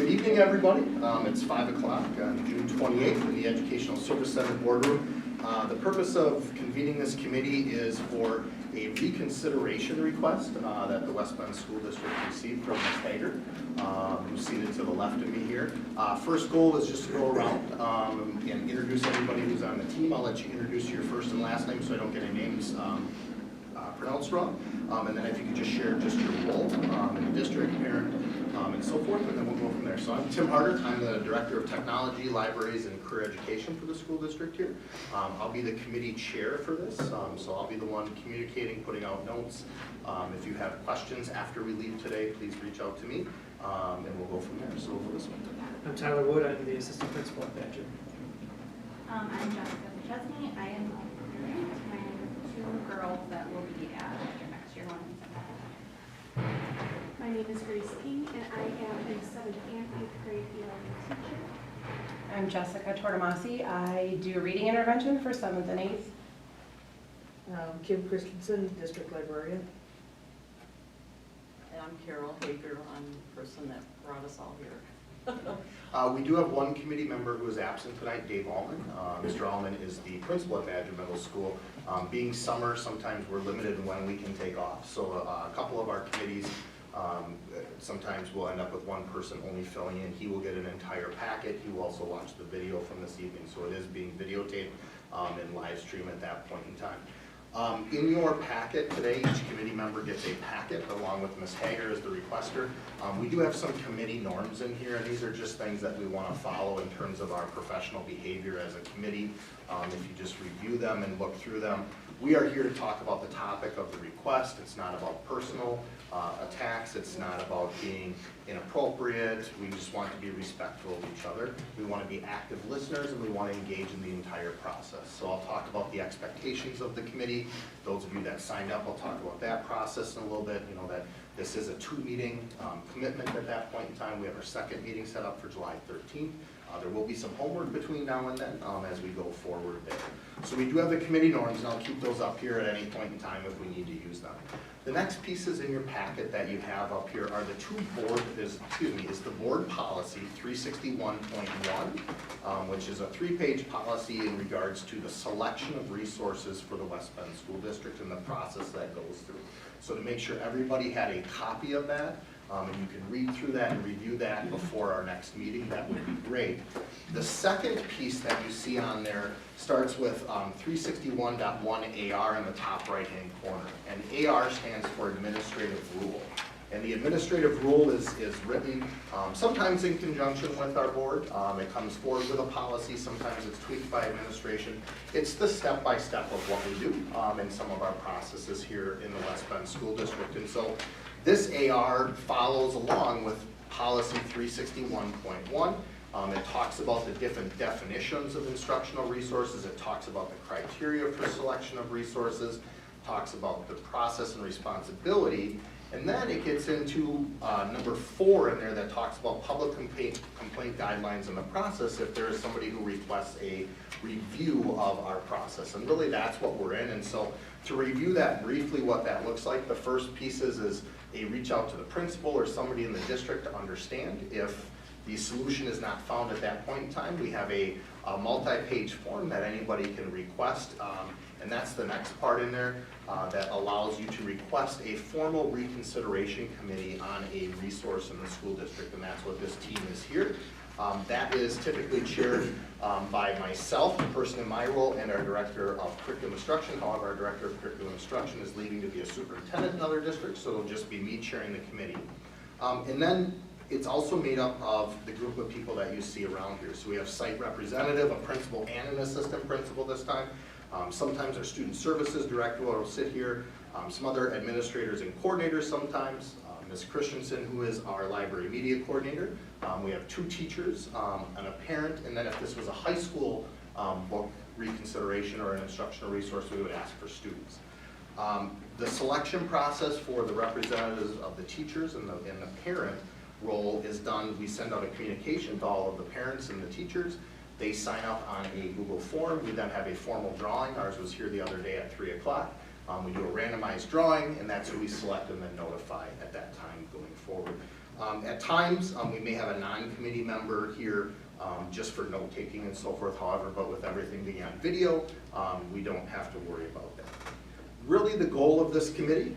Good evening, everybody. It's 5 o'clock on June 28th in the Educational Service Center boardroom. The purpose of convening this committee is for a reconsideration request that the West Bend School District received from Ms. Hager, who's seated to the left of me here. First goal is just to go around and introduce everybody who's on the team. I'll let you introduce your first and last name so I don't get any names pronounced wrong. And then if you could just share just your role in the district, parent, and so forth, and then we'll go from there. So I'm Tim Harder. I'm the Director of Technology, Libraries, and Career Education for the school district here. I'll be the committee chair for this, so I'll be the one communicating, putting out notes. If you have questions after we leave today, please reach out to me, and we'll go from there. So for this one. I'm Tyler Wood. I'm the assistant principal at Badger. I'm Jessica McChesney. I am a parent. I have two girls that will be at Badger next year, 1 and 7. My name is Grace King, and I am a 7th and 8th grade ELA teacher. I'm Jessica Tortomasi. I do reading intervention for 7th and 8th. Kim Christensen, district librarian. And I'm Carol Hager. I'm the person that brought us all here. We do have one committee member who is absent tonight, Dave Allman. Mr. Allman is the principal at Badger Middle School. Being summer, sometimes we're limited in when we can take off. So a couple of our committees, sometimes we'll end up with one person only filling in. He will get an entire packet. He will also watch the video from this evening. So it is being videotaped and live stream at that point in time. In your packet today, each committee member gets a packet along with Ms. Hager as the requester. We do have some committee norms in here, and these are just things that we want to follow in terms of our professional behavior as a committee. If you just review them and look through them, we are here to talk about the topic of the request. It's not about personal attacks. It's not about being inappropriate. We just want to be respectful of each other. We want to be active listeners, and we want to engage in the entire process. So I'll talk about the expectations of the committee. Those of you that signed up, I'll talk about that process in a little bit. You know that this is a 2-meeting commitment at that point in time. We have our second meeting set up for July 13th. There will be some homework between now and then as we go forward there. So we do have the committee norms, and I'll keep those up here at any point in time if we need to use them. The next pieces in your packet that you have up here are the is the board policy 361.1, which is a 3-page policy in regards to the selection of resources for the West Bend School District and the process that goes through. So to make sure everybody had a copy of that, and you can read through that and review that before our next meeting, that would be great. The second piece that you see on there starts with 361.1 AR in the top right-hand corner. And AR stands for Administrative Rule. And the administrative rule is written sometimes in conjunction with our board. It comes forward with a policy. Sometimes it's tweaked by administration. It's the step-by-step of what we do in some of our processes here in the West Bend School District. And so this AR follows along with policy 361.1. It talks about the different definitions of instructional resources. It talks about the criteria for selection of resources, talks about the process and responsibility, and then it gets into number 4 in there that talks about public complaint guidelines in the process if there is somebody who requests a review of our process. And really that's what we're in. And so to review that briefly, what that looks like, the first piece is a reach out to the principal or somebody in the district to understand if the solution is not found at that point in time. We have a multi-page form that anybody can request, and that's the next part in there that allows you to request a formal reconsideration committee on a resource in the school district, and that's what this team is here. That is typically chaired by myself, the person in my role, and our Director of Curriculum Instruction. However, our Director of Curriculum Instruction is leaving to be a superintendent in other districts, so it'll just be me chairing the committee. And then it's also made up of the group of people that you see around here. So we have site representative, a principal, and an assistant principal this time. Sometimes our student services director will sit here. Some other administrators and coordinators sometimes. Ms. Christensen, who is our library media coordinator. We have 2 teachers and a parent, and then if this was a high school book reconsideration or an instructional resource, we would ask for students. The selection process for the representatives of the teachers and the parent role is done. We send out a communication to all of the parents and the teachers. They sign up on a Google form. We then have a formal drawing. Ours was here the other day at 3 o'clock. We do a randomized drawing, and that's who we select and then notify at that time going forward. At times, we may have a non-committee member here just for note-taking and so forth, however, but with everything being on video, we don't have to worry about that. Really, the goal of this committee,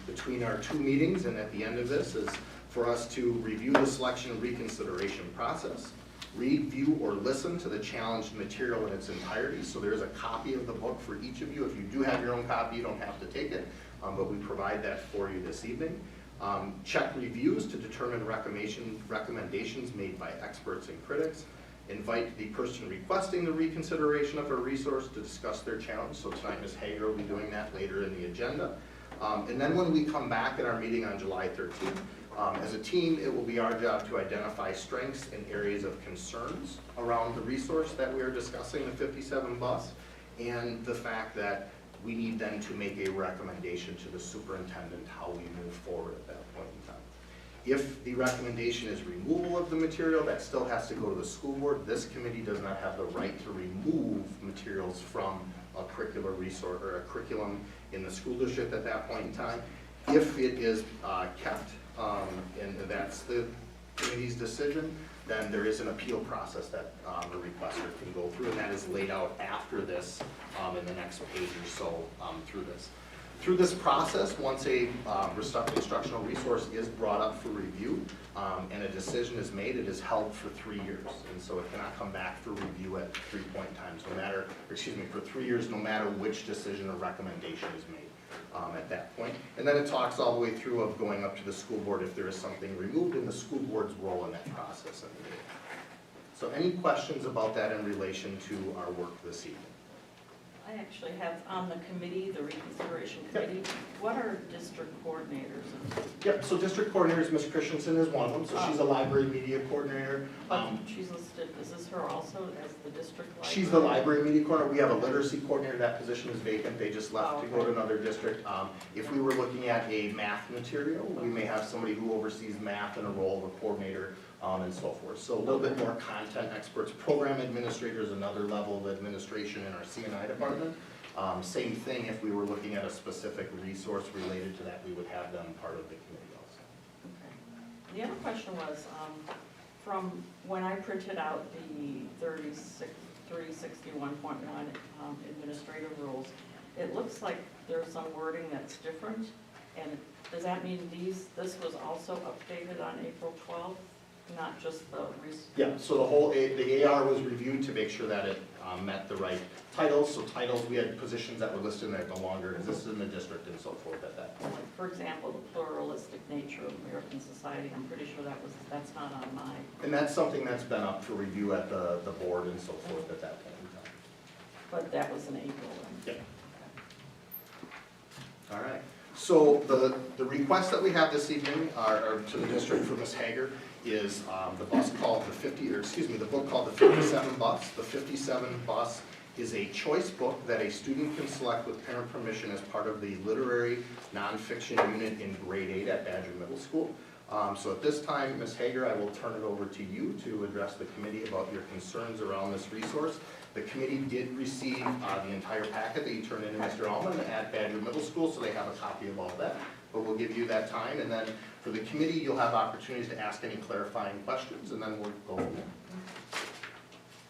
between our 2 meetings and at the end of this, is for us to review the selection and reconsideration process, review or listen to the challenged material in its entirety. So there is a copy of the book for each of you. If you do have your own copy, you don't have to take it, but we provide that for you this evening. Check reviews to determine recommendations made by experts and critics. Invite the person requesting the reconsideration of a resource to discuss their challenge. So tonight Ms. Hager will be doing that later in the agenda. And then when we come back at our meeting on July 13th, as a team, it will be our job to identify strengths and areas of concerns around the resource that we are discussing, the 57 bus, and the fact that we need then to make a recommendation to the superintendent how we move forward at that point in time. If the recommendation is removal of the material, that still has to go to the school board. This committee does not have the right to remove materials from a curricular resource or a curriculum in the school district at that point in time. If it is kept, and that's the committee's decision, then there is an appeal process that the requester can go through, and that is laid out after this in the next page or so through this. Through this process, once a instructional resource is brought up for review and a decision is made, it is held for 3 years. And so it cannot come back for review at 3 point times, for 3 years, no matter which decision or recommendation is made at that point. And then it talks all the way through of going up to the school board if there is something removed and the school board's role in that process. So any questions about that in relation to our work this evening? I actually have on the committee, the Reconsideration Committee, what are district coordinators? Yep, so district coordinators, Ms. Christensen is one of them, so she's a library media coordinator. She's listed, is this her also as the district library? She's the library media coordinator. We have a literacy coordinator, that position is vacant, they just left to go to another district. If we were looking at a math material, we may have somebody who oversees math in a role of a coordinator and so forth. So a little bit more content experts. Program administrators, another level of administration in our C&I department. Same thing, if we were looking at a specific resource related to that, we would have them part of the committee also. Okay. The other question was, from when I printed out the 361.1 administrative rules, it looks like there's some wording that's different. And does that mean this was also updated on April 12th? Not just the Yeah, so the AR was reviewed to make sure that it met the right titles. So titles, we had positions that were listed that no longer existed in the district and so forth at that point. For example, the pluralistic nature of American society, I'm pretty sure that's not on mine. And that's something that's been up for review at the board and so forth at that point in time. But that was in April. Yeah. All right. So the request that we have this evening are to the district for Ms. Hager is the book called the 57 Bus. The 57 Bus is a choice book that a student can select with parent permission as part of the literary nonfiction unit in grade 8 at Badger Middle School. So at this time, Ms. Hager, I will turn it over to you to address the committee about your concerns around this resource. The committee did receive the entire packet that you turned in to Mr. Allman at Badger Middle School, so they have a copy of all that. But we'll give you that time, and then for the committee, you'll have opportunities to ask any clarifying questions, and then we'll go from there.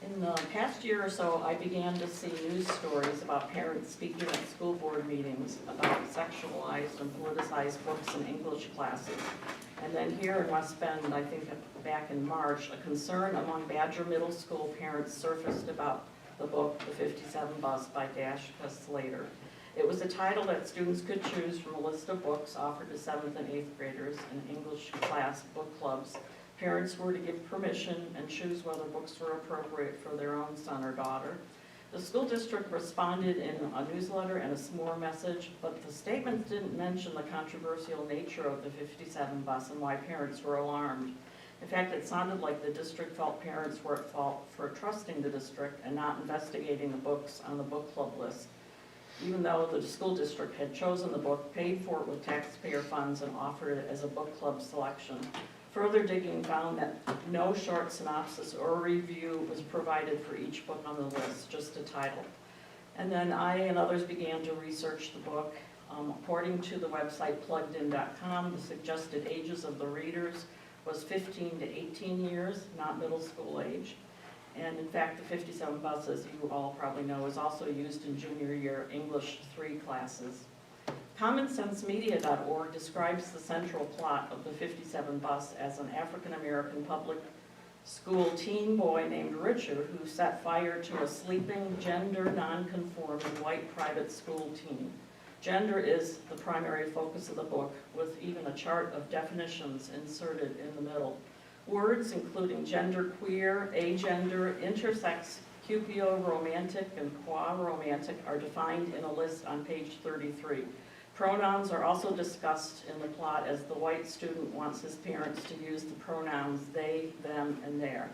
In the past year or so, I began to see news stories about parents speaking at school board meetings about sexualized and politicized books in English classes. And then here in West Bend, I think back in March, a concern among Badger Middle School parents surfaced about the book, The 57 Bus by Dash Slater. It was a title that students could choose from a list of books offered to 7th and 8th graders in English class book clubs. Parents were to give permission and choose whether books were appropriate for their own son or daughter. The school district responded in a newsletter and a s'more message, but the statements didn't mention the controversial nature of the 57 bus and why parents were alarmed. In fact, it sounded like the district felt parents were at fault for trusting the district and not investigating the books on the book club list, even though the school district had chosen the book, paid for it with taxpayer funds, and offered it as a book club selection. Further digging found that no short synopsis or review was provided for each book on the list, just a title. And then I and others began to research the book. According to the website pluggedin.com, the suggested ages of the readers was 15 to 18 years, not middle school age. And in fact, the 57 bus, as you all probably know, is also used in junior year English 3 classes. CommonSenseMedia.org describes the central plot of the 57 bus as an African-American public school teen boy named Richard who set fire to a sleeping, gender non-conforming white private school teen. Gender is the primary focus of the book, with even a chart of definitions inserted in the middle. Words including genderqueer, agender, intersex, cupio, romantic, and qua-romantic are defined in a list on page 33. Pronouns are also discussed in the plot as the white student wants his parents to use the pronouns they, them, and their.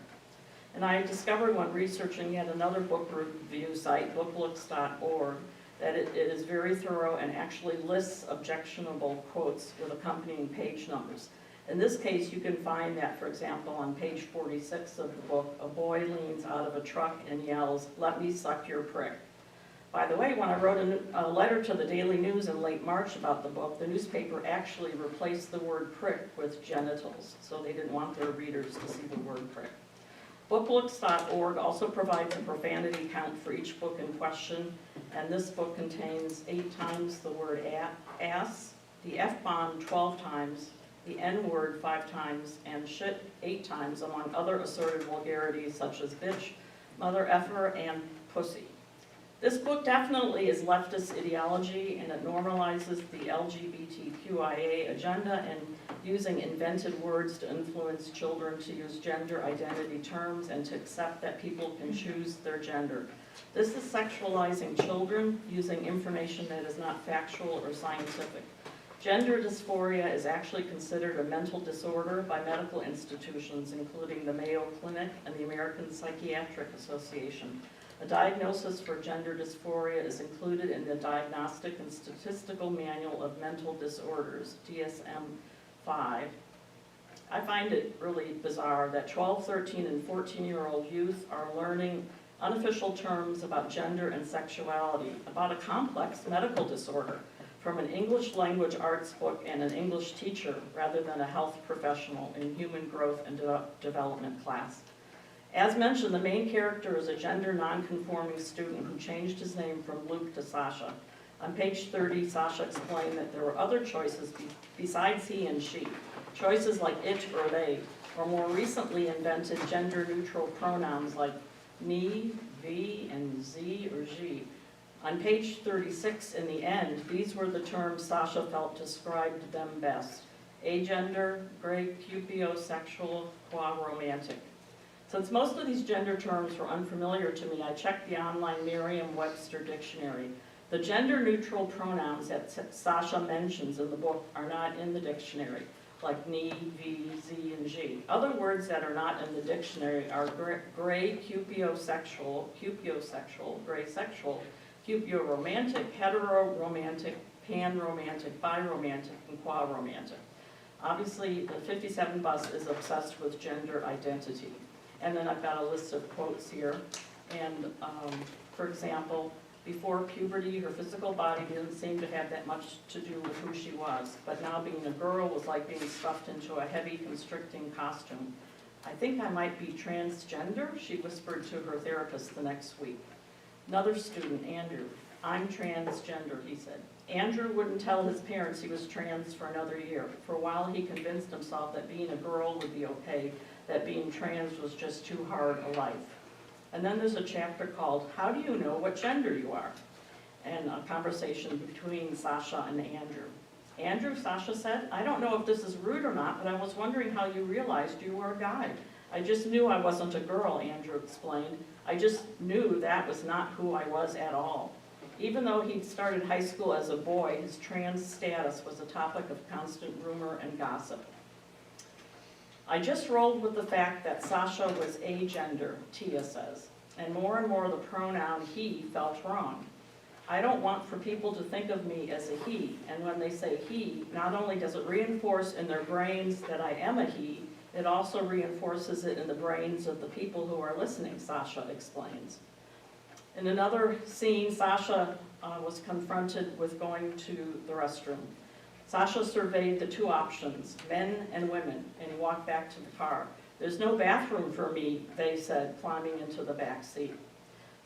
And I discovered when researching yet another book review site, booklooks.org, that it is very thorough and actually lists objectionable quotes with accompanying page numbers. In this case, you can find that, for example, on page 46 of the book, a boy leans out of a truck and yells, "Let me suck your prick." By the way, when I wrote a letter to the Daily News in late March about the book, the newspaper actually replaced the word prick with genitals, so they didn't want their readers to see the word prick. Booklooks.org also provides a profanity count for each book in question, and this book contains 8 times the word ass, the F-bomb 12 times, the N-word 5 times, and shit 8 times, among other assorted vulgarities such as bitch, mother effer, and pussy. This book definitely is leftist ideology, and it normalizes the LGBTQIA agenda and using invented words to influence children to use gender identity terms and to accept that people can choose their gender. This is sexualizing children using information that is not factual or scientific. Gender dysphoria is actually considered a mental disorder by medical institutions, including the Mayo Clinic and the American Psychiatric Association. A diagnosis for gender dysphoria is included in the Diagnostic and Statistical Manual of Mental Disorders, DSM-5. I find it really bizarre that 12, 13, and 14-year-old youth are learning unofficial terms about gender and sexuality, about a complex medical disorder, from an English language arts book and an English teacher, rather than a health professional in human growth and development class. As mentioned, the main character is a gender non-conforming student who changed his name from Luke to Sasha. On page 30, Sasha explained that there were other choices besides he and she, choices like it or they, or more recently invented gender-neutral pronouns like me, we, and z or she. On page 36, in the end, these were the terms Sasha felt described them best: agender, gray, cupiosexual, qua-romantic. Since most of these gender terms were unfamiliar to me, I checked the online Merriam-Webster dictionary. The gender-neutral pronouns that Sasha mentions in the book are not in the dictionary, like me, v, z, and g. Other words that are not in the dictionary are gray, cupiosexual, gray sexual, cupio-romantic, hetero-romantic, pan-romantic, bi-romantic, and qua-romantic. Obviously, the 57 bus is obsessed with gender identity. And then I've got a list of quotes here. And for example, before puberty, her physical body didn't seem to have that much to do with who she was. But now being a girl was like being stuffed into a heavy, constricting costume. I think I might be transgender, she whispered to her therapist the next week. Another student, Andrew, I'm transgender, he said. Andrew wouldn't tell his parents he was trans for another year. For a while, he convinced himself that being a girl would be okay, that being trans was just too hard a life. And then there's a chapter called, How Do You Know What Gender You Are? And a conversation between Sasha and Andrew. Andrew, Sasha said, I don't know if this is rude or not, but I was wondering how you realized you were a guy. I just knew I wasn't a girl, Andrew explained. I just knew that was not who I was at all. Even though he'd started high school as a boy, his trans status was a topic of constant rumor and gossip. I just rolled with the fact that Sasha was agender, Tia says, and more the pronoun he felt wrong. I don't want for people to think of me as a he, and when they say he, not only does it reinforce in their brains that I am a he, it also reinforces it in the brains of the people who are listening, Sasha explains. In another scene, Sasha was confronted with going to the restroom. Sasha surveyed the two options, men and women, and he walked back to the car. "There's no bathroom for me," they said, climbing into the back seat.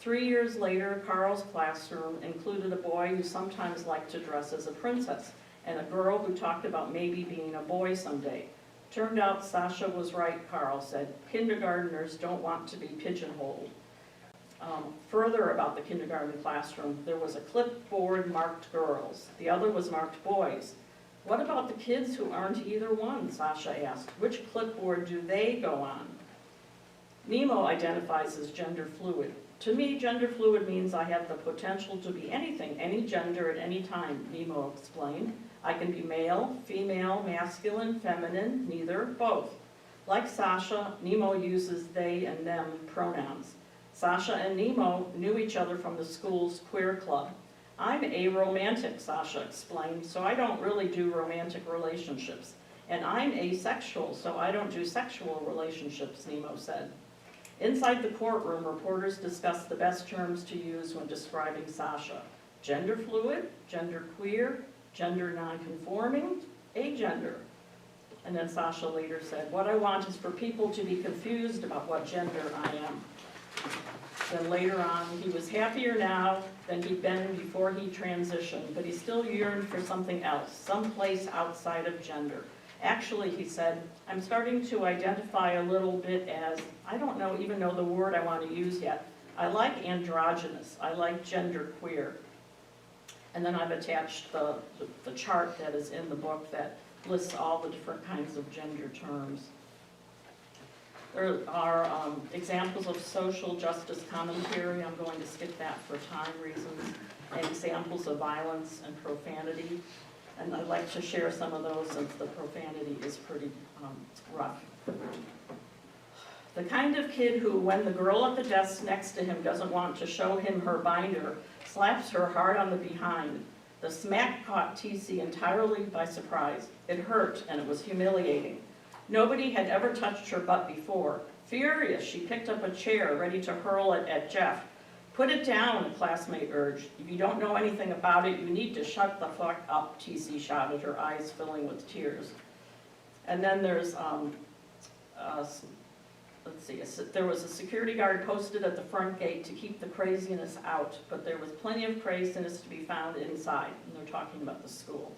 3 years later, Carl's classroom included a boy who sometimes liked to dress as a princess, and a girl who talked about maybe being a boy someday. "Turned out Sasha was right," Carl said. "Kindergartners don't want to be pigeonholed." Further about the kindergarten classroom, there was a clipboard marked girls. The other was marked boys. "What about the kids who aren't either one?" Sasha asked. "Which clipboard do they go on?" Nemo identifies as gender fluid. "To me, gender fluid means I have the potential to be anything, any gender at any time," Nemo explained. "I can be male, female, masculine, feminine, neither, both." Like Sasha, Nemo uses they and them pronouns. Sasha and Nemo knew each other from the school's queer club. "I'm aromantic," Sasha explained, "so I don't really do romantic relationships. And I'm asexual, so I don't do sexual relationships," Nemo said. Inside the courtroom, reporters discussed the best terms to use when describing Sasha. Gender fluid, gender queer, gender nonconforming, agender. And then Sasha later said, "What I want is for people to be confused about what gender I am." Then later on, he was happier now than he'd been before he transitioned, but he still yearned for something else, someplace outside of gender. "Actually," he said, "I'm starting to identify a little bit as, I don't even know the word I want to use yet. I like androgynous, I like gender queer." And then I've attached the chart that is in the book that lists all the different kinds of gender terms. There are examples of social justice commentary. I'm going to skip that for time reasons, and examples of violence and profanity. And I'd like to share some of those since the profanity is pretty rough. The kind of kid who, when the girl at the desk next to him doesn't want to show him her binder, slaps her hard on the behind. The smack caught TC entirely by surprise. It hurt, and it was humiliating. Nobody had ever touched her butt before. Furious, she picked up a chair, ready to hurl it at Jeff. "Put it down," a classmate urged. "If you don't know anything about it, you need to shut the fuck up," TC shouted, her eyes filling with tears. And then there's, there was a security guard posted at the front gate to keep the craziness out, but there was plenty of craziness to be found inside, and they're talking about the school.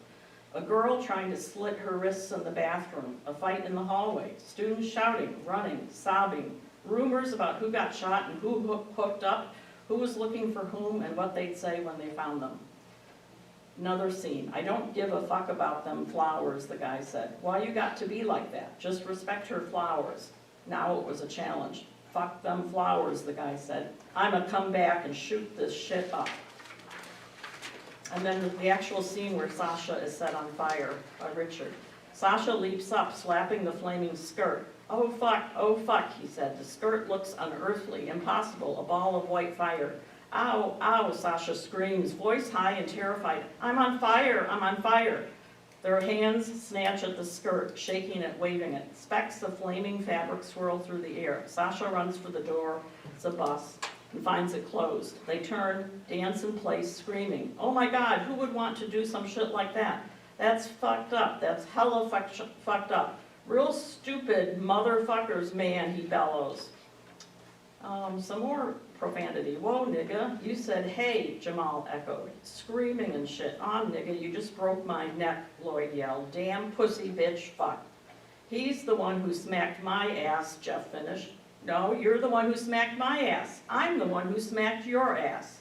A girl trying to slit her wrists in the bathroom, a fight in the hallway, students shouting, running, sobbing, rumors about who got shot and who hooked up, who was looking for whom, and what they'd say when they found them. Another scene. "I don't give a fuck about them flowers," the guy said. "Why you got to be like that? Just respect her flowers." Now it was a challenge. "Fuck them flowers," the guy said. "I'ma come back and shoot this shit up." And then the actual scene where Sasha is set on fire by Richard. Sasha leaps up, slapping the flaming skirt. Oh fuck, he said. "The skirt looks unearthly, impossible, a ball of white fire." "Ow, ow," Sasha screams, voice high and terrified. I'm on fire." Their hands snatch at the skirt, shaking it, waving it. Specks of flaming fabric swirl through the air. Sasha runs for the door, it's a bus, and finds it closed. They turn, dance in place, screaming. "Oh my God, who would want to do some shit like that? That's fucked up, that's hella fucked up. Real stupid motherfuckers, man," he bellows. Some more profanity. "Whoa, nigga, you said hey," Jamal echoed, screaming and shit. Nigga, you just broke my neck," Lloyd yelled. "Damn pussy bitch, fuck." "He's the one who smacked my ass," Jeff finished. "No, you're the one who smacked my ass. I'm the one who smacked your ass."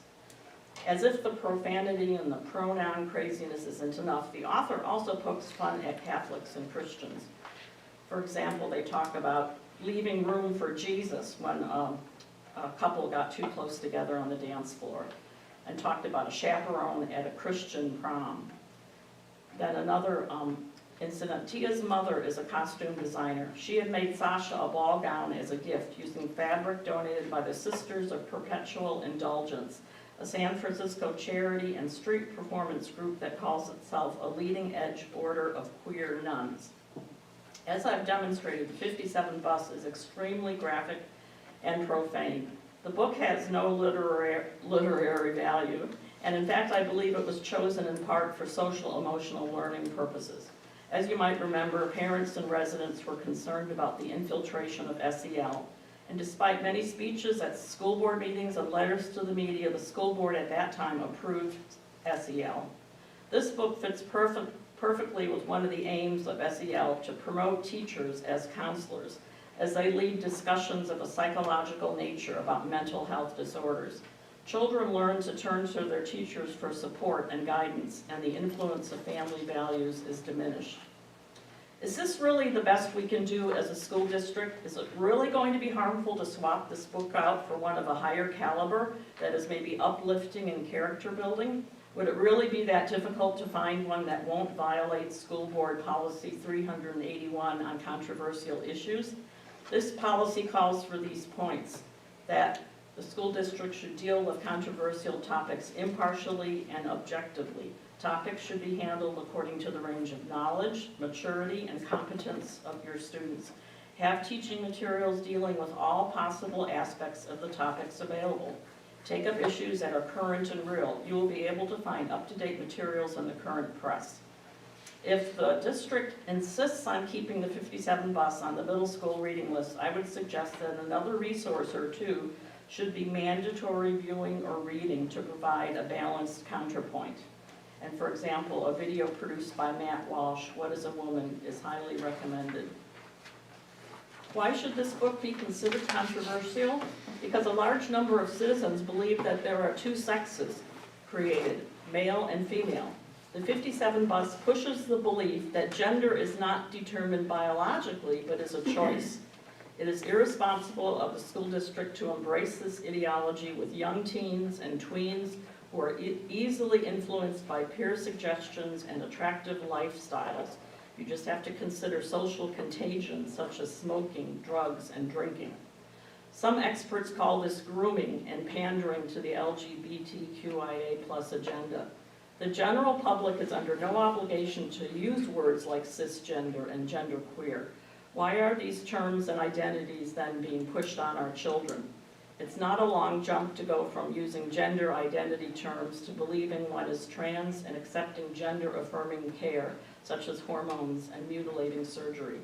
As if the profanity and the pronoun craziness isn't enough, the author also pokes fun at Catholics and Christians. For example, they talk about leaving room for Jesus when a couple got too close together on the dance floor, and talked about a chaperone at a Christian prom. Then another incident. Tia's mother is a costume designer. She had made Sasha a ball gown as a gift using fabric donated by the Sisters of Perpetual Indulgence, a San Francisco charity and street performance group that calls itself a leading-edge order of queer nuns. As I've demonstrated, the 57 bus is extremely graphic and profane. The book has no literary value, And in fact, I believe it was chosen in part for social emotional learning purposes. As you might remember, parents and residents were concerned about the infiltration of SEL. And despite many speeches at school board meetings and letters to the media, the school board at that time approved SEL. This book fits perfectly with one of the aims of SEL to promote teachers as counselors as they lead discussions of a psychological nature about mental health disorders. Children learn to turn to their teachers for support and guidance, and the influence of family values is diminished. Is this really the best we can do as a school district? Is it really going to be harmful to swap this book out for one of a higher caliber that is maybe uplifting and character building? Would it really be that difficult to find one that won't violate School Board Policy 381 on controversial issues? This policy calls for these points, that the school district should deal with controversial topics impartially and objectively. Topics should be handled according to the range of knowledge, maturity, and competence of your students. Have teaching materials dealing with all possible aspects of the topics available. Take up issues that are current and real. You will be able to find up-to-date materials in the current press. If the district insists on keeping the 57 bus on the middle school reading list, I would suggest that another resource or two should be mandatory viewing or reading to provide a balanced counterpoint. And for example, a video produced by Matt Walsh, What is a Woman, is highly recommended. Why should this book be considered controversial? Because a large number of citizens believe that there are two sexes created, male and female. The 57 bus pushes the belief that gender is not determined biologically, but is a choice. It is irresponsible of the school district to embrace this ideology with young teens and tweens who are easily influenced by peer suggestions and attractive lifestyles. You just have to consider social contagion such as smoking, drugs, and drinking. Some experts call this grooming and pandering to the LGBTQIA+ agenda. The general public is under no obligation to use words like cisgender and genderqueer. Why are these terms and identities then being pushed on our children? It's not a long jump to go from using gender identity terms to believing one is trans and accepting gender-affirming care, such as hormones and mutilating surgery.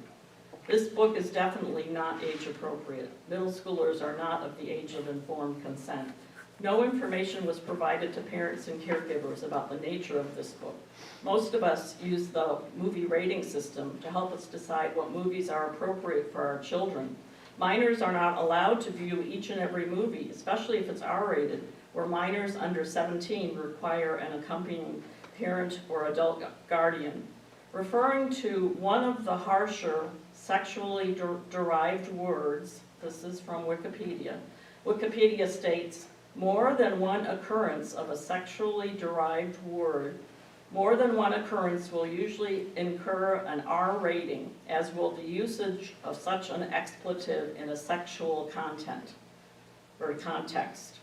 This book is definitely not age-appropriate. Middle schoolers are not of the age of informed consent. No information was provided to parents and caregivers about the nature of this book. Most of us use the movie rating system to help us decide what movies are appropriate for our children. Minors are not allowed to view each and every movie, especially if it's R-rated, where minors under 17 require an accompanying parent or adult guardian. Referring to one of the harsher sexually derived words, this is from Wikipedia. Wikipedia states, more than one occurrence of a sexually derived word, more than one occurrence will usually incur an R rating, as will the usage of such an expletive in a sexual content or context.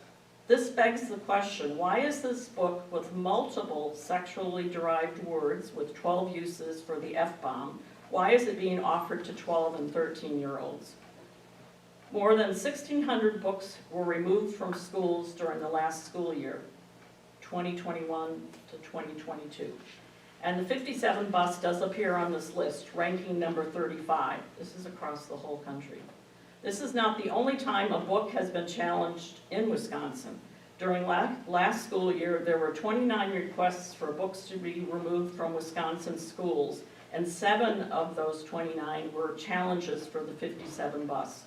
This begs the question, why is this book with multiple sexually derived words with 12 uses for the F-bomb, why is it being offered to 12 and 13-year-olds? More than 1,600 books were removed from schools during the last school year, 2021 to 2022. And the 57 bus does appear on this list, ranking number 35. This is across the whole country. This is not the only time a book has been challenged in Wisconsin. During last school year, there were 29 requests for books to be removed from Wisconsin schools, and 7 of those 29 were challenges for the 57 bus.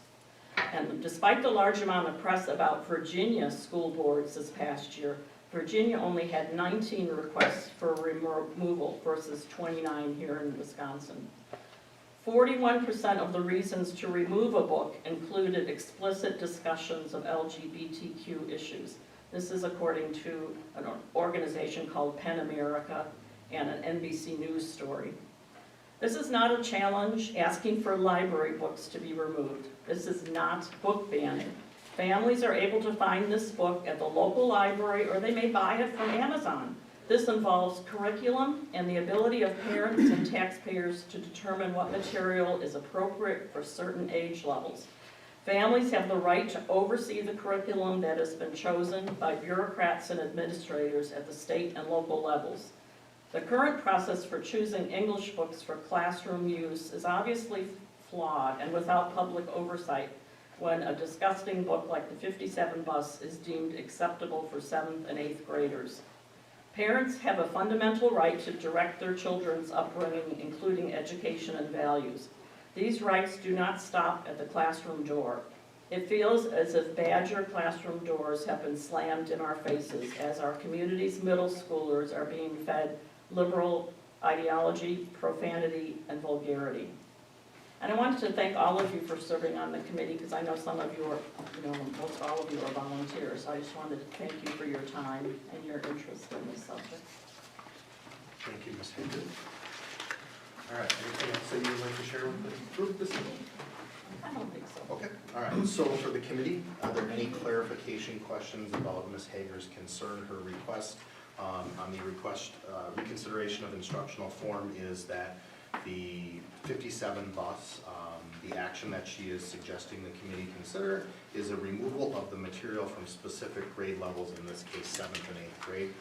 And despite the large amount of press about Virginia school boards this past year, Virginia only had 19 requests for removal versus 29 here in Wisconsin. 41% of the reasons to remove a book included explicit discussions of LGBTQ issues. This is according to an organization called PEN America and an NBC News story. This is not a challenge asking for library books to be removed. This is not book banning. Families are able to find this book at the local library, or they may buy it from Amazon. This involves curriculum and the ability of parents and taxpayers to determine what material is appropriate for certain age levels. Families have the right to oversee the curriculum that has been chosen by bureaucrats and administrators at the state and local levels. The current process for choosing English books for classroom use is obviously flawed and without public oversight when a disgusting book like the 57 Bus is deemed acceptable for 7th and 8th graders. Parents have a fundamental right to direct their children's upbringing, including education and values. These rights do not stop at the classroom door. It feels as if Badger classroom doors have been slammed in our faces as our community's middle schoolers are being fed liberal ideology, profanity, and vulgarity. And I wanted to thank all of you for serving on the committee, because I know some of you are, most all of you are volunteers. So I just wanted to thank you for your time and your interest in this subject. Thank you, Ms. Hager. All right, anything else that you would like to share with the group this evening? I don't think so. Okay, all right, so for the committee, are there any clarification questions about Ms. Hager's concern, her request? On the request, reconsideration of instructional form is that the 57 bus, the action that she is suggesting the committee consider is a removal of the material from specific grade levels, in this case 7th and 8th grade.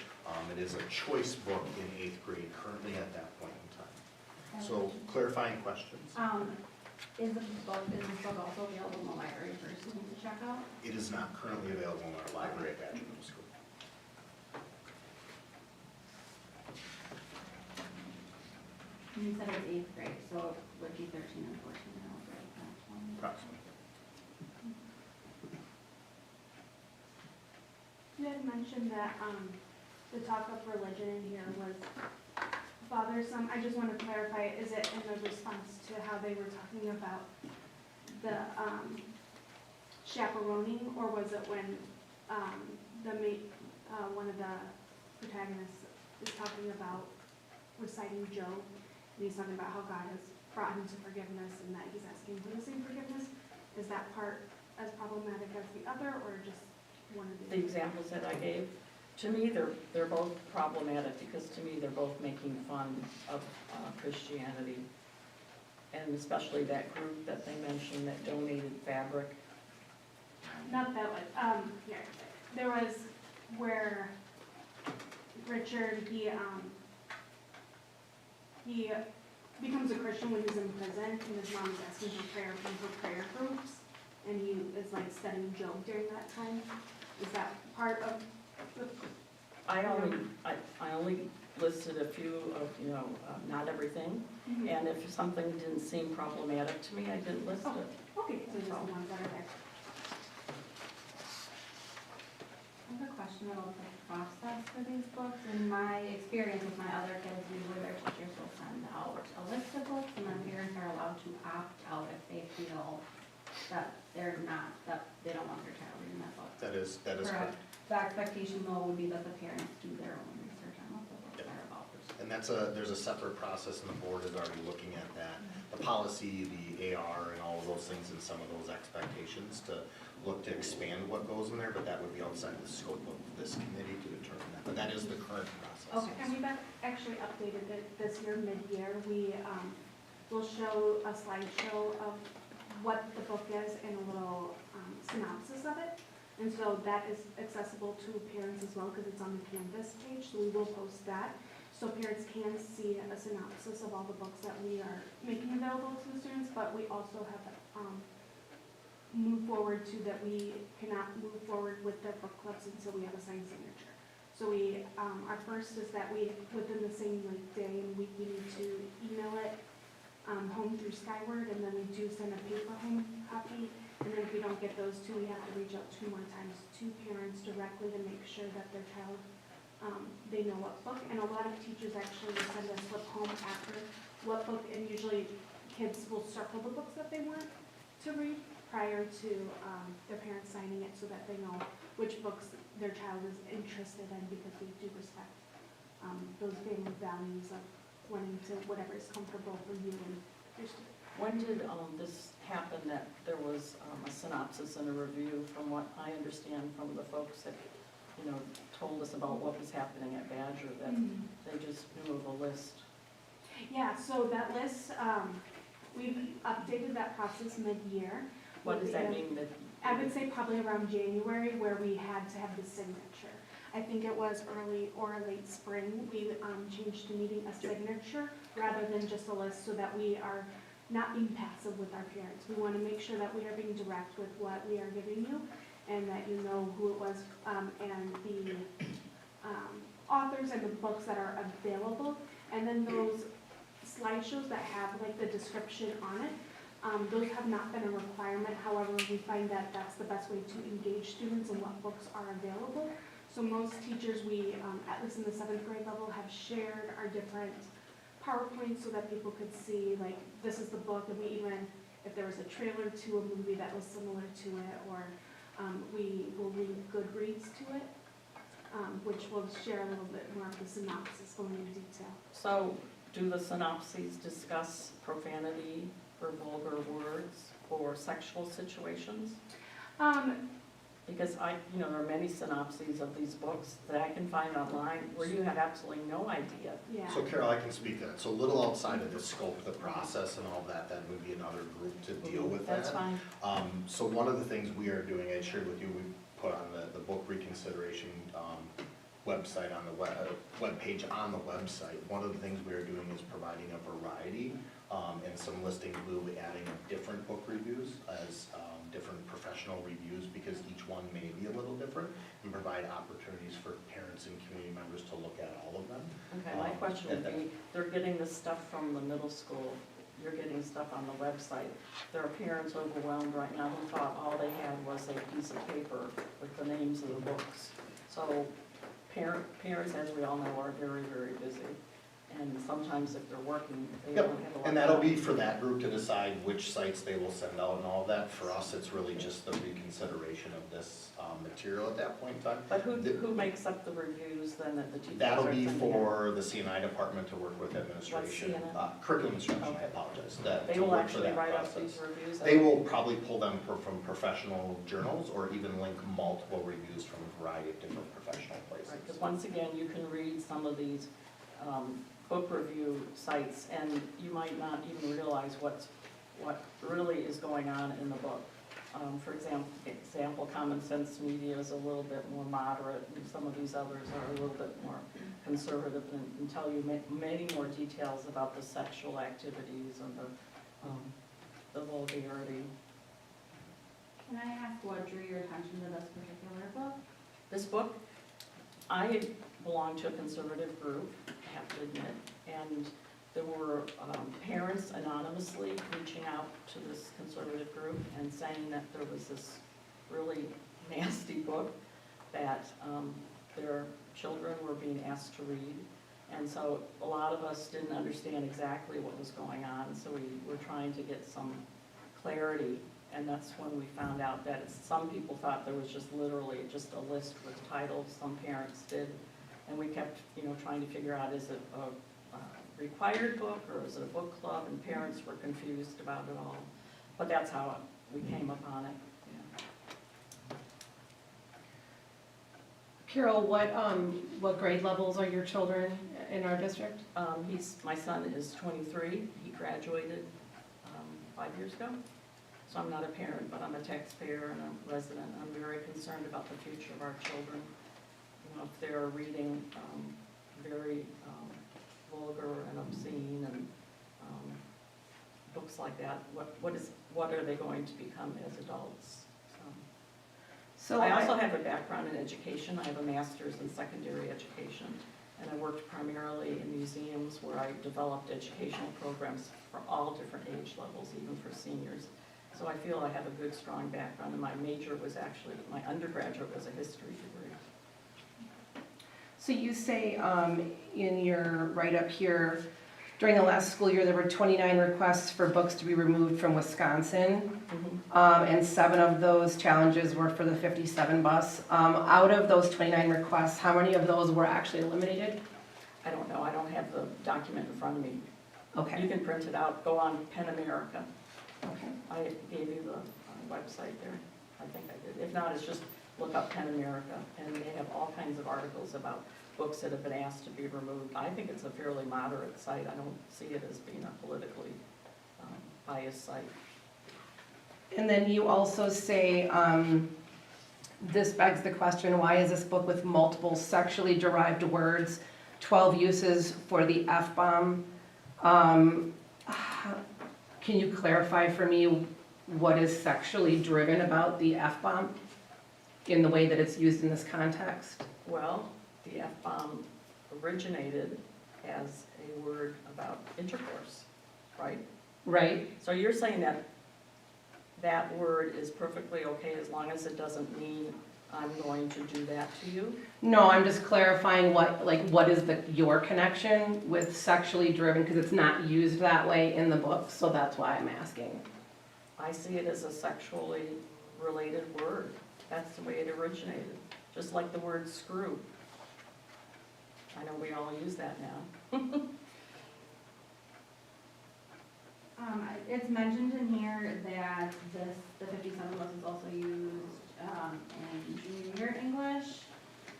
It is a choice book in 8th grade currently at that point in time. So clarifying questions. Is this book also available in the library for students to check out? It is not currently available in our library at Badger Middle School. You said it was 8th grade, so it would be 13 and 14 now, right? Approximately. You had mentioned that, the talk of religion in here was bothersome. I just want to clarify, is it in the response to how they were talking about the, chaperoning, or was it when, one of the protagonists is talking about reciting Job, and he's talking about how God has brought him to forgiveness and that he's asking for the same forgiveness? Is that part as problematic as the other, or just one of The examples that I gave, to me, they're both problematic, because to me, they're both making fun of Christianity, and especially that group that they mentioned that donated fabric. Not that one, here, there was where Richard, he becomes a Christian when he's in prison, and his mom is asking for prayer from her prayer groups, and he is like studying Job during that time. Is that part of the? I only listed a few of, not everything, and if something didn't seem problematic to me, I didn't list it. Okay, so just the ones that are there. I have a question about the process for these books. In my experience with my other kids, usually their teachers will send out a list of books, and then parents are allowed to opt out if they feel that that they don't want their child reading that book. That is correct. The expectation though would be that the parents do their own research on what the books are about. And there's a separate process, and the board is already looking at that. The policy, the AR, and all of those things, and some of those expectations to look to expand what goes in there, but that would be outside the scope of this committee to determine that. But that is the current process. Okay, and we've actually updated it this year, mid-year. We will show a slideshow of what the book is and a little synopsis of it. And so that is accessible to parents as well, because it's on the Canvas page, so we will post that. So parents can see a synopsis of all the books that we are making available to the students, but we also have moved forward to that we cannot move forward with the book clubs until we have a signed signature. So we, our first is that we, within the same day and week, we need to email it home through Skyward, and then we do send a paper home copy. And then if we don't get those two, we have to reach out 2 more times to parents directly to make sure that their child, they know what book. And a lot of teachers actually will send a slip home after what book, and usually kids will circle the books that they want to read prior to their parents signing it, so that they know which books their child is interested in, because we do respect those family values of wanting to whatever is comfortable for you and your student. When did this happen, that there was a synopsis and a review? From what I understand from the folks that, told us about what was happening at Badger, that they just knew of a list. Yeah, so that list, we've updated that process mid-year. What does that mean? That I would say probably around January, where we had to have the signature. I think it was early or late spring, we changed to needing a signature rather than just a list, so that we are not being passive with our parents. We want to make sure that we are being direct with what we are giving you, and that you know who it was, and the authors and the books that are available. And then those slideshows that have like the description on it, those have not been a requirement. However, we find that that's the best way to engage students and what books are available. So most teachers, we, at least in the 7th grade level, have shared our different PowerPoints so that people could see, like, this is the book, and we even, if there was a trailer to a movie that was similar to it, or we will read Goodreads to it, which will share a little bit more of the synopsis going into detail. So do the synopses discuss profanity or vulgar words or sexual situations? Because there are many synopses of these books that I can find online where you have absolutely no idea. Yeah. So Carol, I can speak to that. So a little outside of the scope of the process and all that, that would be another group to deal with that. That's fine. So one of the things we are doing, I shared with you, we put on the book Reconsideration website on the webpage on the website. One of the things we are doing is providing a variety and some listing blue, adding different book reviews as different professional reviews, because each one may be a little different, and provide opportunities for parents and community members to look at all of them. Okay, my question would be, they're getting this stuff from the middle school, you're getting stuff on the website. There are parents overwhelmed right now who thought all they had was a piece of paper with the names of the books. So parents, as we all know, are very, very busy. And sometimes if they're working, they Yep, don't have a lot and of that'll time. be for that group to decide which sites they will send out and all of that. For us, it's really just the reconsideration of this material at that point in time. But who makes up the reviews then that the teachers are That'll be sending out? for the CNI department to work with administration. CNI? Curriculum instruction, I Okay. apologize. They will actually write up these reviews? They will probably pull them from professional journals, or even link multiple reviews from a variety of different professional places. Right, because once again, you can read some of these book review sites, and you might not even realize what really is going on in the book. For example, Common Sense Media is a little bit more moderate, and some of these others are a little bit more conservative and tell you many more details about the sexual activities and the vulgarity. Can I ask what drew your attention to this particular book? This book, I belong to a conservative group, I have to admit, and there were parents anonymously reaching out to this conservative group and saying that there was this really nasty book that their children were being asked to read. And so a lot of us didn't understand exactly what was going on, so we were trying to get some clarity. And that's when we found out that some people thought there was just literally just a list with titles, some parents did. And we kept, trying to figure out, is it a required book or is it a book club? And parents were confused about it all. But that's how we came upon it. Yeah. Carol, what grade levels are your children in our district? My son is 23. He graduated 5 years ago. So I'm not a parent, but I'm a taxpayer and a resident. I'm very concerned about the future of our children. If they're reading very vulgar and obscene and books like that, what are they going to become as adults? So I also have a background in education. I have a master's in secondary education, and I worked primarily in museums where I developed educational programs for all different age levels, even for seniors. So I feel I have a good, strong background, and my major was actually, my undergraduate was a history degree. So you say in your write-up here, during the last school year, there were 29 requests for books to be removed from Wisconsin, and 7 of those challenges were for the 57 bus. Out of those 29 requests, how many of those were actually eliminated? I don't know, I don't have the document in front of me. Okay. You can print it out, go on Pen America. Okay. I gave you the website there, I think I did. If not, it's just look up Pen America, and they have all kinds of articles about books that have been asked to be removed. I think it's a fairly moderate site. I don't see it as being a politically biased site. And then you also say, this begs the question, why is this book with multiple sexually derived words, 12 uses for the F-bomb? Can you clarify for me what is sexually driven about the F-bomb in the way that it's used in this context? Well, the F-bomb originated as a word about intercourse, right? Right? So you're saying that that word is perfectly okay as long as it doesn't mean I'm going to do that to you? No, I'm just clarifying what is your connection with sexually driven, because it's not used that way in the book, so that's why I'm asking. I see it as a sexually related word. That's the way it originated, just like the word screw. I know we all use that now. It's mentioned in here that the 57 books is also used in junior English,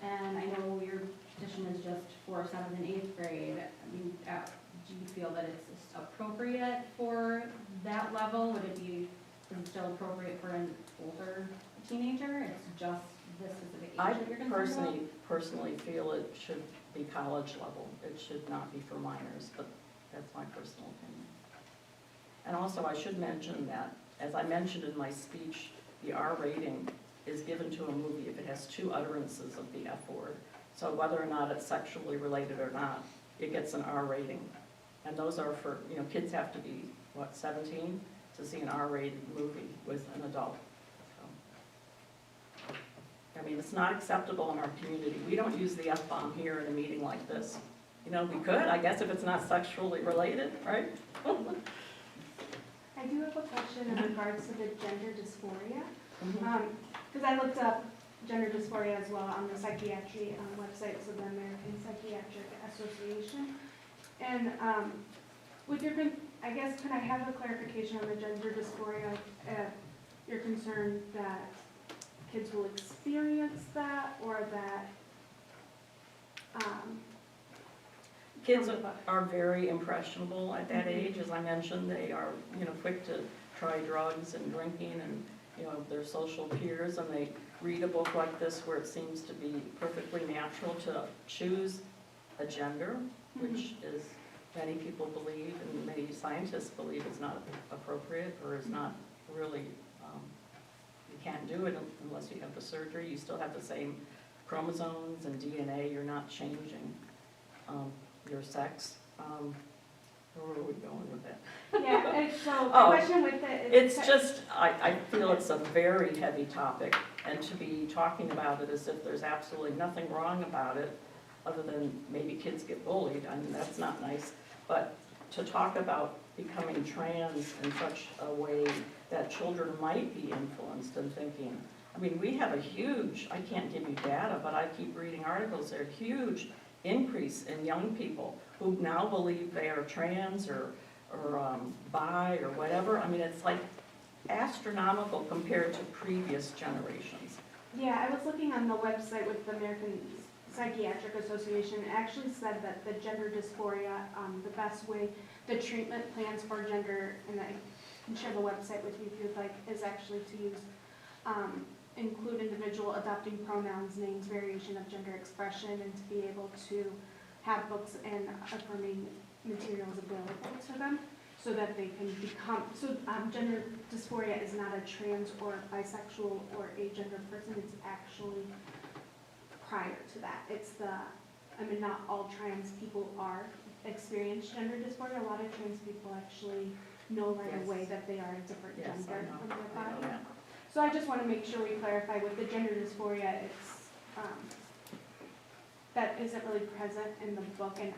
and I know your petition is just for 7th and 8th grade. I mean, do you feel that it's appropriate for that level? Is it still appropriate for an older teenager? It's just this specific age I that you're concerned about? personally feel it should be college level. It should not be for minors, but that's my personal opinion. And also, I should mention that, as I mentioned in my speech, the R rating is given to a movie if it has 2 utterances of the F word. So whether or not it's sexually related or not, it gets an R rating. And those are for, kids have to be, 17 to see an R-rated movie with an adult. So, I mean, it's not acceptable in our community. We don't use the F-bomb here in a meeting like this. We could, I guess, if it's not sexually related, right? I do have a question in regards to the gender dysphoria. Mhm. Because I looked up gender dysphoria as well on the psychiatry website, so the American Psychiatric Association. And I guess, could I have a clarification on the gender dysphoria? You're concerned that kids will experience that, or that, Kids are very impressionable at that age. As I mentioned, they are, quick to try drugs and drinking and, their social peers, and they read a book like this where it seems to be perfectly natural to choose a gender, which is, many people believe, and many scientists believe is not appropriate or is not really, you can't do it unless you have the surgery. You still have the same chromosomes and DNA. You're not changing your sex. Where are we going with that? yeah, and so the Oh, question with it It's is. just, I feel it's a very heavy topic, and to be talking about it as if there's absolutely nothing wrong about it, other than maybe kids get bullied, I mean, that's not nice. But to talk about becoming trans in such a way that children might be influenced in thinking. I mean, we have a huge, I can't give you data, but I keep reading articles, there's a huge increase in young people who now believe they are trans or bi or whatever. I mean, it's like astronomical compared to previous generations. Yeah, I was looking on the website with the American Psychiatric Association. It actually said that the gender dysphoria, the best way, the treatment plans for gender, and I can share the website with you if you'd like, is actually to use, include individual adopting pronouns, names, variation of gender expression, and to be able to have books and affirming materials available to them so that they can become, gender dysphoria is not a trans or bisexual or agender person, it's actually prior to that. It's not all trans people experience gender dysphoria. A lot of trans people actually know right Yes. away that they are a different Yes, I gender know. in their I know body. that. So I just want to make sure we clarify with the gender dysphoria, it's, that isn't really present in the book, and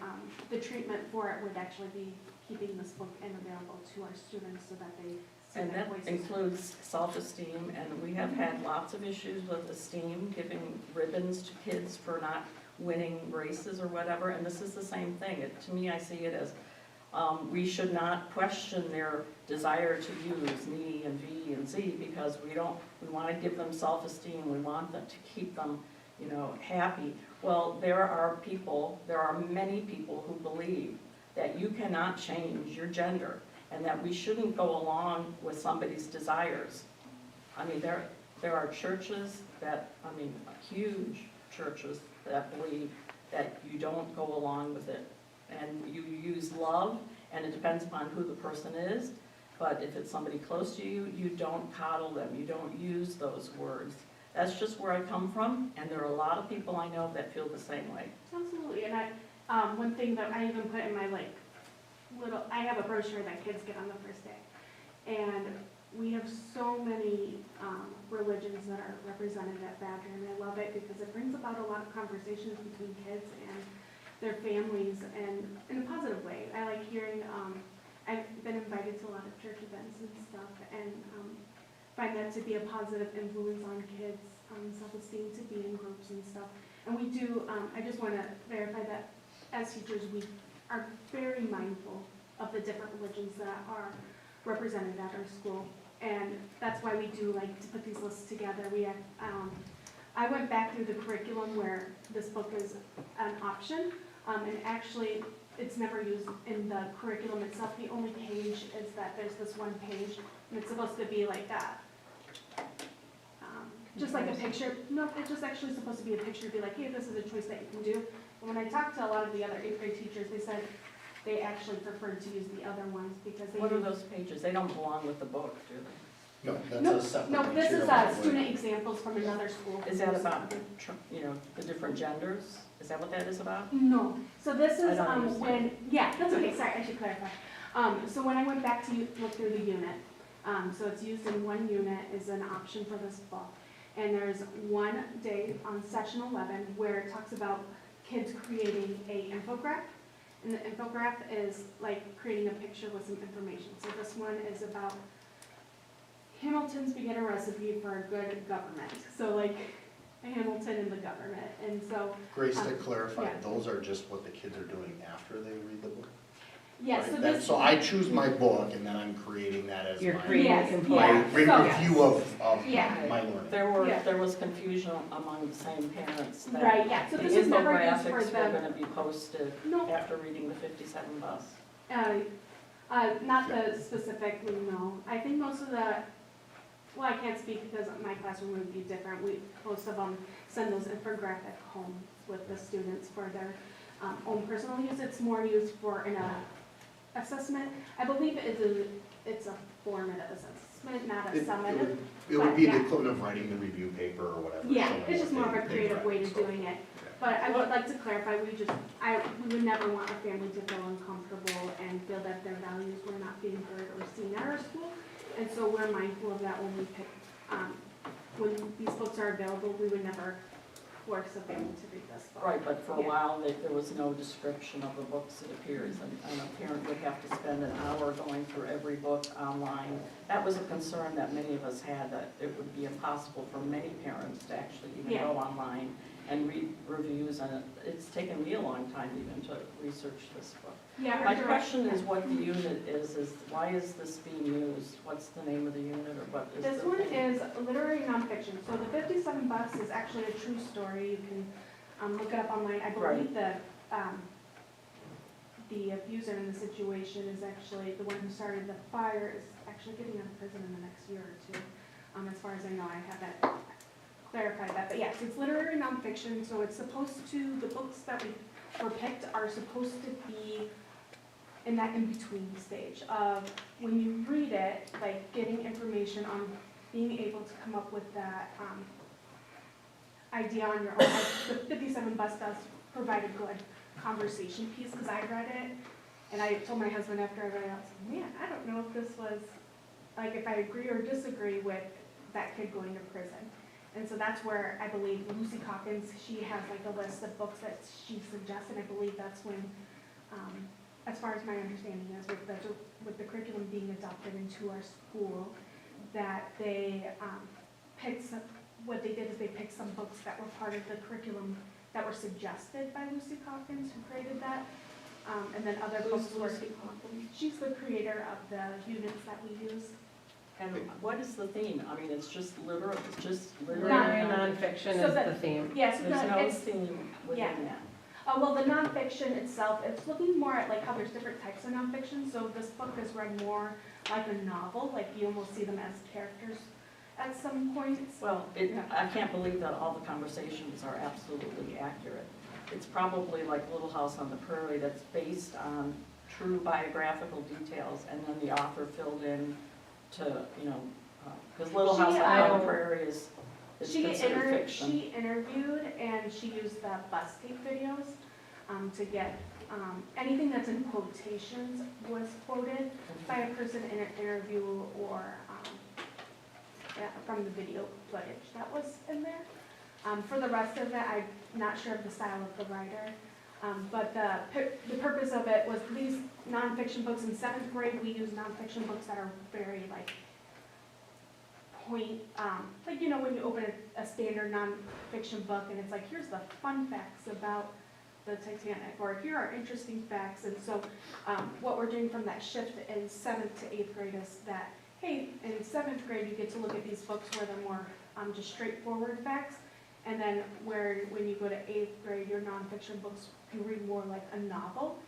the treatment for it would actually be keeping this book available to our students so that they see And their that voices. includes self-esteem, and we have had lots of issues with esteem, giving ribbons to kids for not winning races or whatever, and this is the same thing. To me, I see it as, we should not question their desire to use me and V and Z, because we want to give them self-esteem, we want them to keep them, happy. Well, there are many people who believe that you cannot change your gender, and that we shouldn't go along with somebody's desires. I mean, there are churches that, I mean, huge churches that believe that you don't go along with it. And you use love, and it depends upon who the person is, but if it's somebody close to you, you don't coddle them, you don't use those words. That's just where I come from, and there are a lot of people I know that feel the same way. Absolutely, and one thing that I even put in my I have a brochure that kids get on the first day. And we have so many religions that are represented at Badger, and I love it because it brings about a lot of conversations between kids and their families, and in a positive way. I like hearing, I've been invited to a lot of church events and stuff, and find that to be a positive influence on kids, self-esteem, to be in groups and stuff. And we do, I just want to verify that as teachers, we are very mindful of the different religions that are represented at our school. And that's why we do like to put these lists together. I went back through the curriculum where this book is an option, and actually it's never used in the curriculum itself. The only page is that there's this one page, and it's supposed to be like just like a picture. No, it's just actually supposed to be a picture, be like, hey, this is a choice that you can do. And when I talked to a lot of the other 8th grade teachers, they said they actually preferred to use the other ones because they. What are those pages? They don't belong with the book, do they? No, that's No, a separate. no, this is material. student examples from another school. Is that about, the different genders? Is that what that is about? No, so this I is don't understand. that's okay, sorry, I should clarify. So when I went back to look through the unit, so it's used in one unit is an option for this book. And there's one day on session 11 where it talks about kids creating a infographic. And the infographic is like creating a picture with some information. So this one is about Hamilton's beginner recipe for a good government. So like Hamilton and the government. And so Grace, to clarify, yeah. those are just what the kids are doing after they read the book? yeah, right? so That- this So I choose my book, and then I'm creating that as You're my creating a Yes, component. review So- of Yeah. my learning. Yeah. There was confusion among the same parents that right, yeah. So the this is never used for infographics were the gonna be posted no. after reading the 57 bus. Not the specifically, no. I think most of the, well, I can't speak because my classroom would be different. Most of them send those infographic home with the students for their own personal use. It's more used for an assessment. I believe it's a formative assessment, not a summative. It would be the yeah. equivalent of writing the review paper or whatever. Yeah, showing it's just what more of a they creative read, way to so. doing it. But I would like to clarify, we would never want a family to feel uncomfortable and feel that their values were not being heard or seen at our school. And so we're mindful of that when we pick, when these books are available, we would never force a family to read this book. Right, but for a Yeah. while, there was no description of the books, it appears, and a parent would have to spend an hour going through every book online. That was a concern that many of us had, that it would be impossible for many parents to actually even Yeah. go online and read reviews, and it's taken me a long time even to research this book. Yeah, My question is what the unit is why is this being used? What's the name of the unit, or what is the This one thing? is literary nonfiction. So the 57 bus is actually a true story. You can look it up online. I believe the abuser in the situation is actually the one who started the fire, is actually getting out of prison in the next year or two. As far as I know, I haven't clarified that. But yes, it's literary nonfiction, so it's supposed to, the books that were picked are supposed to be in that in-between stage of when you read it, like getting information on being able to come up with that idea on your own. Like, the 57 bus does provide a good conversation piece because I read it and I told my husband after I read it, I was like, man, I don't know if this was, like if I agree or disagree with that kid going to prison. And so that's where I believe Lucy Calkins, she has like a list of books that she suggests, and I believe that's when, as far as my understanding is, with the curriculum being adopted into our school, that they picked some, what they did is they picked some books that were part of the curriculum that were suggested by Lucy Calkins, who created that, and then other books were, she's the creator of the units that we use. And what is the theme? I mean, it's just literary Literary nonfiction So is that- the theme. Yes, There's no it's, theme within yeah. that. Well, the nonfiction itself, it's looking more at like how there's different types of nonfiction. So this book is read more like a novel, like you almost see them as characters at some points. Well, I can't believe that all the conversations are absolutely accurate. It's probably like Little House on the Prairie that's based on true biographical details, and then the author filled in to, because Little House on the Prairie is considered fiction. She interviewed and she used the bus tape videos to get anything that's in quotations was quoted by a person in an interview or from the video footage that was in there. For the rest of it, I'm not sure of the style of the writer, but the purpose of it was these nonfiction books. In 7th grade, we use nonfiction books that are very like point, like when you open a standard nonfiction book and it's like, here's the fun facts about the Titanic, or here are interesting facts. And so what we're doing from that shift in 7th to 8th grade is that, hey, in 7th grade, you get to look at these books where they're more just straightforward facts. And then when you go to 8th grade, your nonfiction books can read more like a novel,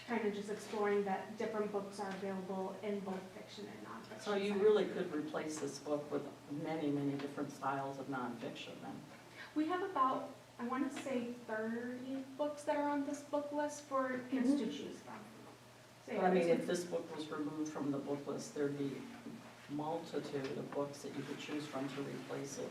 kind of just exploring that different books are available in both fiction and nonfiction. So you really could replace this book with many, many different styles of nonfiction then. We have about, I want to say 30 books that are on this book list for kids to choose from. So, But I mean, if this book was removed from the book list, there'd be multitude of books that you could choose from to replace it.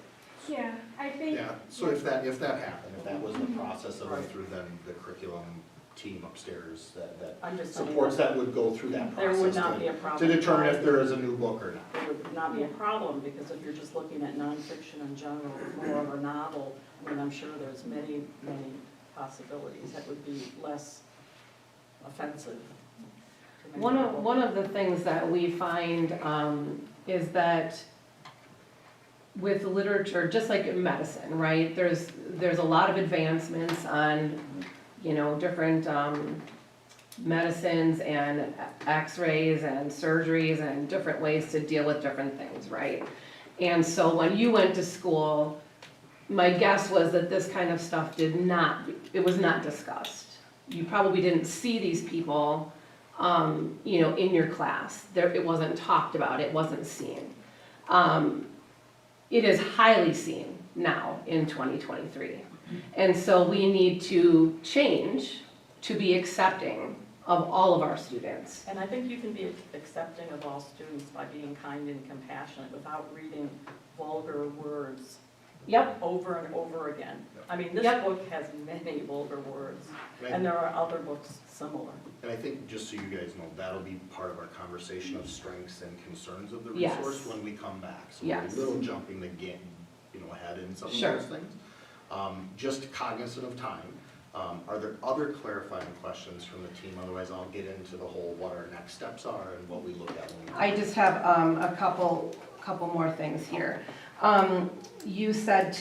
yeah, I think. Yeah, so if that happened, if that was the process that went Right. through, then the curriculum team upstairs that I'm just saying, supports that would go through that there process would not be a to problem. determine if there is a new book or not. There would not be a problem, because if you're just looking at nonfiction in general, more of a novel, I mean, I'm sure there's many, many possibilities that would be less offensive to many people. One of the things that we find is that with literature, just like in medicine, right? There's a lot of advancements on, different medicines and x-rays and surgeries and different ways to deal with different things, right? And so when you went to school, my guess was that this kind of stuff it was not discussed. You probably didn't see these people, in your class. It wasn't talked about, it wasn't seen. It is highly seen now in 2023. And so we need to change to be accepting of all of our students. And I think you can be accepting of all students by being kind and compassionate without reading vulgar words Yep, over and over again. I mean, this Yep. book has many vulgar words, and And there are other books similar. I think, just so you guys know, that'll be part of our conversation of strengths and concerns of the Yes. resource when we come back. So Yes. we're a little jumping the game, ahead in some of Sure. those things. Just cognizant of time, are there other clarifying questions from the team? Otherwise, I'll get into the whole, what our next steps are and what we look at when we. I just have a couple more things here. You said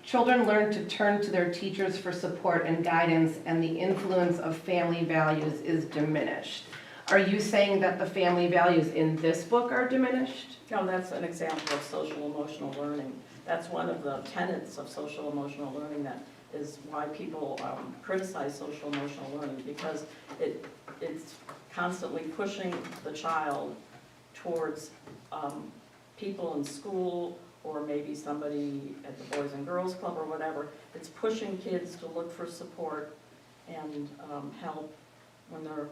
children learn to turn to their teachers for support and guidance, and the influence of family values is diminished. Are you saying that the family values in this book are diminished? No, that's an example of social emotional learning. That's one of the tenets of social emotional learning, that is why people criticize social emotional learning, because it's constantly pushing the child towards people in school, or maybe somebody at the Boys and Girls Club or whatever. It's pushing kids to look for support and help when they're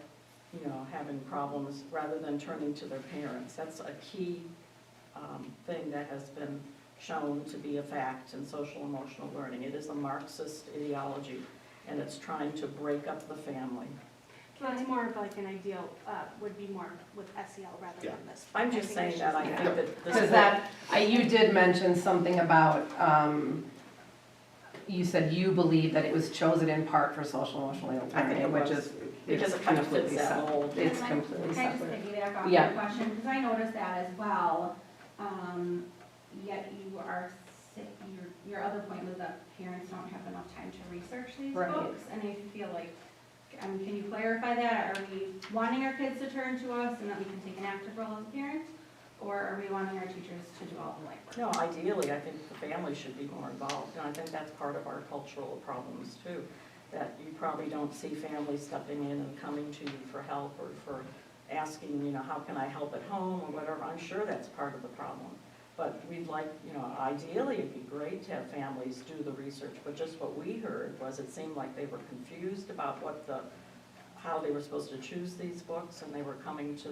having problems, rather than turning to their parents. That's a key thing that has been shown to be a fact in social emotional learning. It is a Marxist ideology, and it's trying to break up the family. So that's more of like an ideal, would be more with SEL rather Yeah. than this. I'm just saying that I think that this Because you did mention something about, you said you believe that it was chosen in part for social emotional I think it learning, which was, is. because it's it kind of completely fits that separate. mold. It's completely Can I just separate. piggyback off Yeah. your question, because I noticed that as well. Yet your other point was that parents don't have enough time to research these Right. books, and I feel like, can you clarify that? Are we wanting our kids to turn to us and that we can take an active role as a parent? Or are we wanting our teachers to do all the legwork? No, ideally, I think the family should be more involved, and I think that's part of our cultural problems too. that you probably don't see families stepping in and coming to you for help or for asking, you know, how can I help at home or whatever. I'm sure that's part of the problem. But we'd like, you know, ideally it'd be great to have families do the research, but just what we heard was it seemed like they were confused about how they were supposed to choose these books, and they were coming to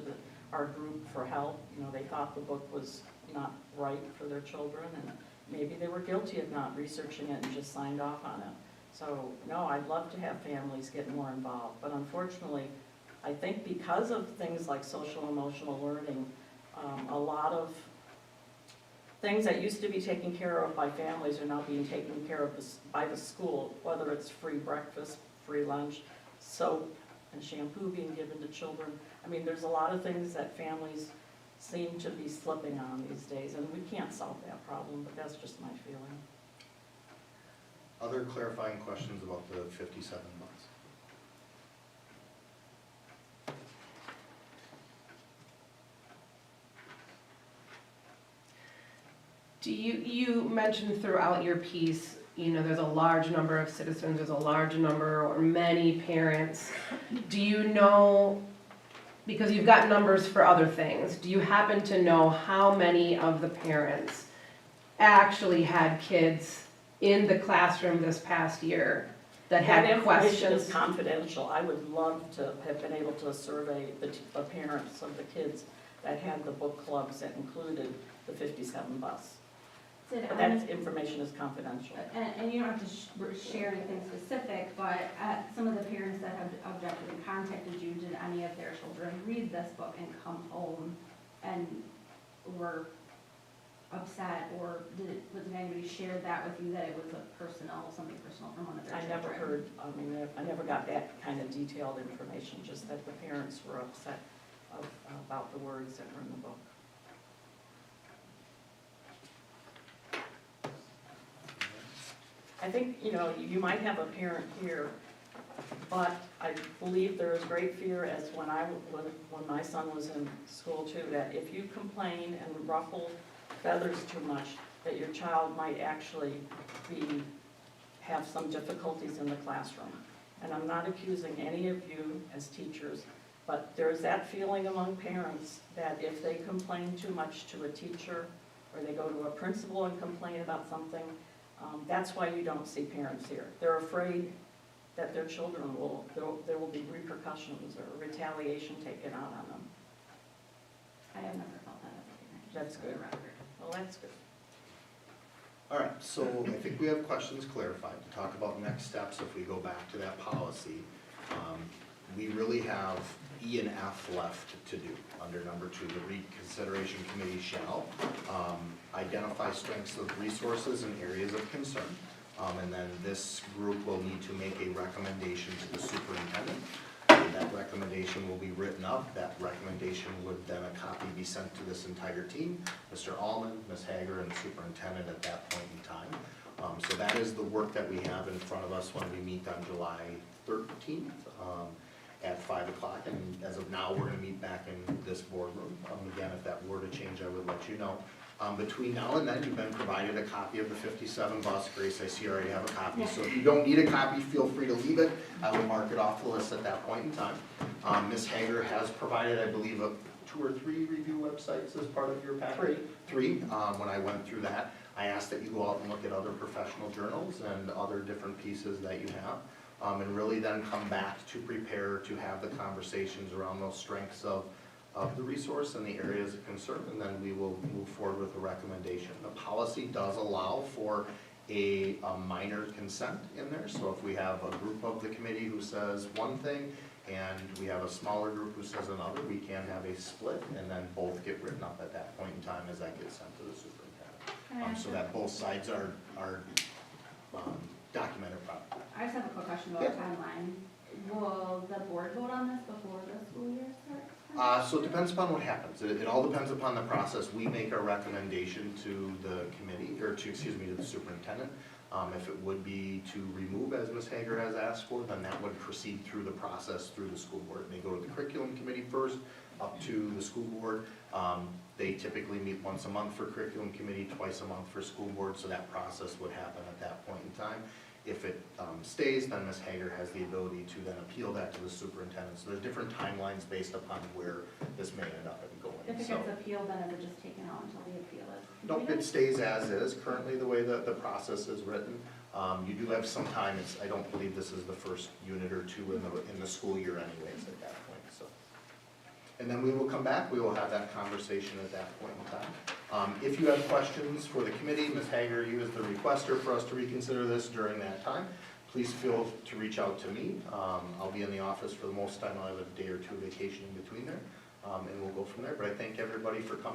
our group for help. You know, they thought the book was not right for their children, and maybe they were guilty of not researching it and just signed off on it. So, no, I'd love to have families get more involved, but unfortunately, I think because of things like social emotional learning, a lot of things that used to be taken care of by families are now being taken care of by the school, whether it's free breakfast, free lunch, soap and shampoo being given to children. I mean, there's a lot of things that families seem to be slipping on these days, and we can't solve that problem, but that's just my feeling. Other clarifying questions about the 57 months? You mentioned throughout your piece, you know, there's a large number of citizens, there's a large number or many parents. Do you know, because you've got numbers for other things, do you happen to know how many of the parents actually had kids in the classroom this past year that had That information questions? is confidential. I would love to have been able to survey the parents of the kids that had the book clubs that included the 57 bus. But that information is confidential. And you don't have to share anything specific, but some of the parents that have objected and contacted you, did any of their children read this book and come home and were upset, or did anybody share that with you, that it was something personal from one of their I children? never heard, I never got that kind of detailed information, just that the parents were upset about the words that were in the book. I think, you know, you might have a parent here, but I believe there is great fear, as when my son was in school too, that if you complain and ruffle feathers too much, that your child might actually have some difficulties in the classroom. And I'm not accusing any of you as teachers, but there's that feeling among parents that if they complain too much to a teacher, or they go to a principal and complain about something, that's why you don't see parents here. They're afraid that their children there will be repercussions or retaliation taken out on them. I have never felt that as a parent. That's just for the good. record. Well, that's good. All right, so I think we have questions clarified. To talk about next steps, if we go back to that policy, we really have E and F left to do. Under number 2, the Reconsideration Committee shall identify strengths of resources and areas of concern. And then this group will need to make a recommendation to the superintendent. That recommendation will be written up. That recommendation would then a copy be sent to this entire team, Mr. Allman, Ms. Hager, and the superintendent at that point in time. So that is the work that we have in front of us when we meet on July 13th at 5 o'clock. And as of now, we're going to meet back in this boardroom. Again, if that were to change, I would let you know. Between now and then, you've been provided a copy of the 57 bus. Grace, I see you already have a copy, so if you don't need a copy, feel free to leave it. I will mark it off the list at that point in time. Ms. Hager has provided, I believe, 2 or 3 review websites as part of your package. 3. When I went through that, I asked that you go out and look at other professional journals and other different pieces that you have, and really then come back to prepare to have the conversations around those strengths of the resource and the areas of concern, and then we will move forward with a recommendation. The policy does allow for a minor consent in there, so if we have a group of the committee who says one thing and we have a smaller group who says another, we can have a split and then both get written up at that point in time as that gets sent to the superintendent. So that both sides are documented properly. I just have a quick question about timeline. Will the board vote on this before the school year starts? So it depends upon what happens. It all depends upon the process. We make a recommendation to the committee, or to the superintendent. If it would be to remove, as Ms. Hager has asked for, then that would proceed through the process through the school board. They go to the curriculum committee first, up to the school board. They typically meet once a month for curriculum committee, twice a month for school board, so that process would happen at that point in time. If it stays, then Ms. Hager has the ability to then appeal that to the superintendent. So there's different timelines based upon where this may end up If going. it So, gets appealed, then is it just taken out until the appeal is nope, completed? it stays as is currently the way that the process is written. You do have some time, I don't believe this is the first unit or two in the school year anyways at that point, so. And then we will come back, we will have that conversation at that point in time. If you have questions for the committee, Ms. Hager, you as the requester for us to reconsider this during that time, please feel to reach out to me. I'll be in the office for the most time, I'll have a day or two vacation in between there, and we'll go from there. But I thank everybody for coming.